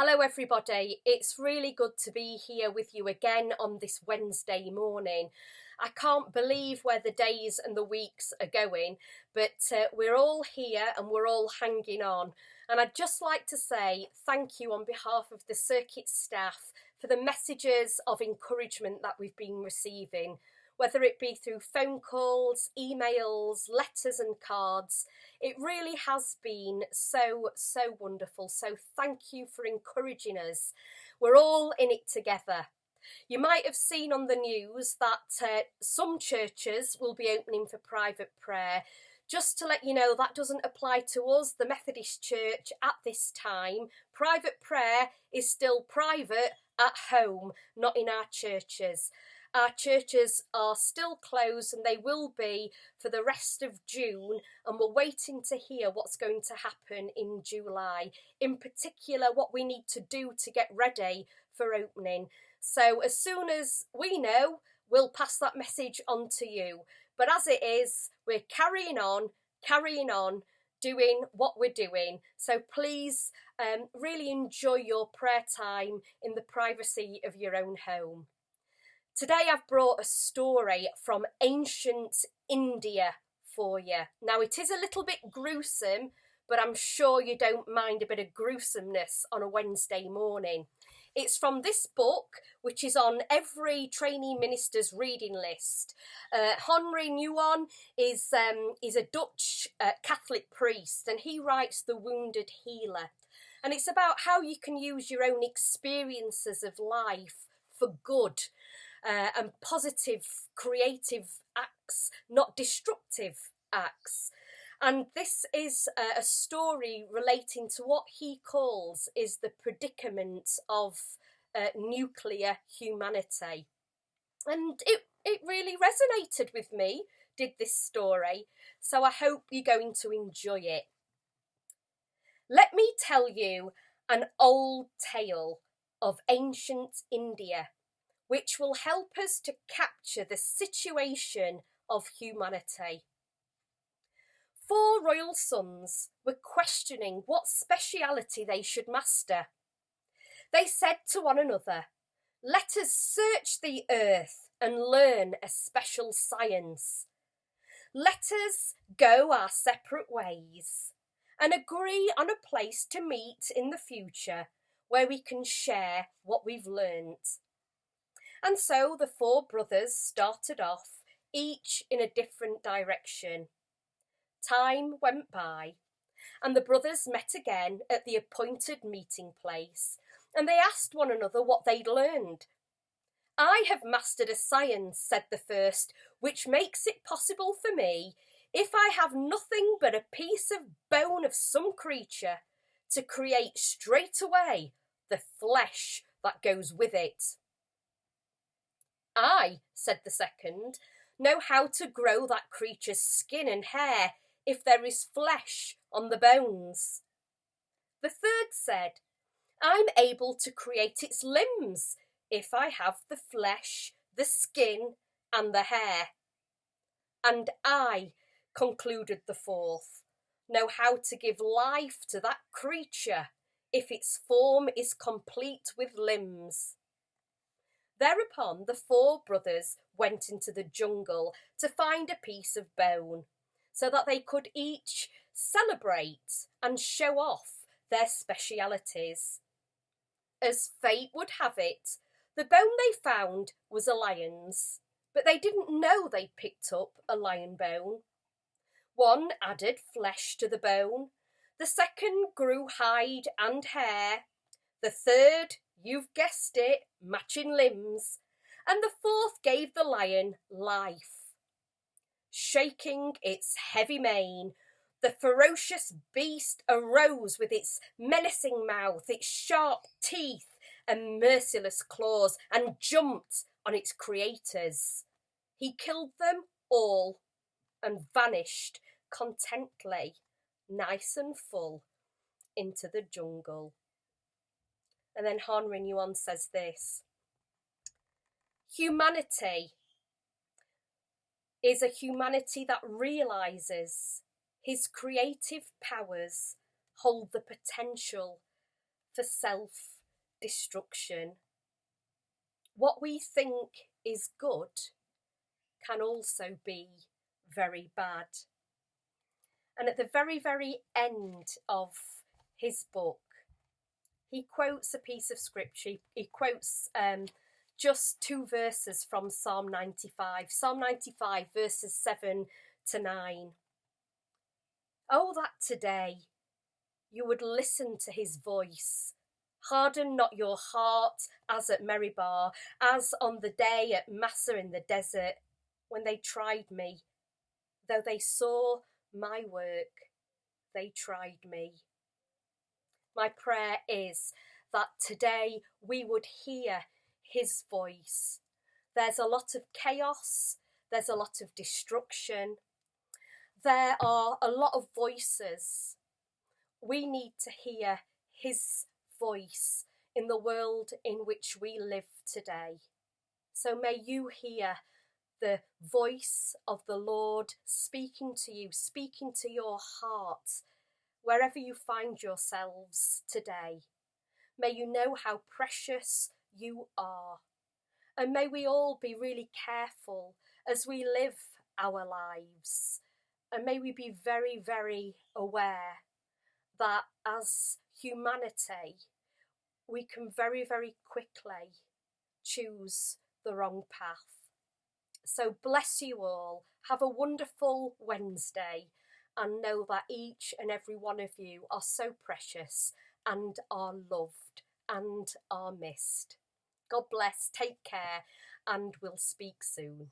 Hello everybody, it's really good to be here with you again on this Wednesday morning. I can't believe where the days and the weeks are going, but we're all here and we're all hanging on. And I'd just like to say thank you on behalf of the circuit staff for the messages of encouragement that we've been receiving, whether it be through phone calls, emails, letters and cards. It really has been so wonderful. So thank you for encouraging us. We're all in it together. You might have seen on the news that some churches will be opening for private prayer. Just to let you know, that doesn't apply to us, the Methodist Church, at this time. Private prayer is still private at home, not in our churches. Our churches are still closed and they will be for the rest of June, and we're waiting to hear what's going to happen in July. In particular, what we need to do to get ready for opening. So as soon as we know, we'll pass that message on to you. But as it is, we're carrying on, doing what we're doing. So please really enjoy your prayer time in the privacy of your own home. Today I've brought a story from ancient India for you. Now it is a little bit gruesome, but I'm sure you don't mind a bit of gruesomeness on a Wednesday morning. It's from this book, which is on every trainee minister's reading list. Henry Nouwen is a Dutch Catholic priest, and he writes The Wounded Healer. And it's about how you can use your own experiences of life for good. And positive, creative acts, not destructive acts. And this is a story relating to what he calls is the predicament of nuclear humanity. And it really resonated with me, did this story, so I hope you're going to enjoy it. Let me tell you an old tale of ancient India, which will help us to capture the situation of humanity. 4 royal sons were questioning what speciality they should master. They said to one another, "Let us search the earth and learn a special science. Let us go our separate ways and agree on a place to meet in the future where we can share what we've learnt." And so the 4 brothers started off, each in a different direction. Time went by, and the brothers met again at the appointed meeting place, and they asked one another what they'd learned. "I have mastered a science," said the first, "which makes it possible for me, if I have nothing but a piece of bone of some creature, to create straight away the flesh that goes with it." "I," said the second, "know how to grow that creature's skin and hair if there is flesh on the bones." The third said, "I'm able to create its limbs if I have the flesh, the skin and the hair." "And I," concluded the fourth, "know how to give life to that creature if its form is complete with limbs." Thereupon the 4 brothers went into the jungle to find a piece of bone, so that they could each celebrate and show off their specialities. As fate would have it, the bone they found was a lion's, but they didn't know they'd picked up a lion bone. One added flesh to the bone, the second grew hide and hair, the third, you've guessed it, matching limbs, and the fourth gave the lion life. Shaking its heavy mane, the ferocious beast arose with its menacing mouth, its sharp teeth and merciless claws, and jumped on its creators. He killed them all and vanished contently, nice and full, into the jungle. And then Henry Nouwen says this: "Humanity is a humanity that realises his creative powers hold the potential for self-destruction. What we think is good can also be very bad. And at the very, very end of his book, he quotes a piece of scripture. He quotes just 2 verses from Psalm 95. Psalm 95, verses 7 to 9. Oh, that today you would listen to his voice. Harden not your heart as at Meribah, as on the day at Massa in the desert, when they tried me. Though they saw my work, they tried me. My prayer is that today we would hear his voice. There's a lot of chaos, there's a lot of destruction, there are a lot of voices. We need to hear his voice in the world in which we live today. So may you hear the voice of the Lord speaking to you, speaking to your heart, wherever you find yourselves today. May you know how precious you are. And may we all be really careful as we live our lives. And may we be very, very aware that as humanity, we can very, very quickly choose the wrong path. So bless you all. Have a wonderful Wednesday, and know that each and every one of you are so precious and are loved and are missed. God bless, take care, and we'll speak soon.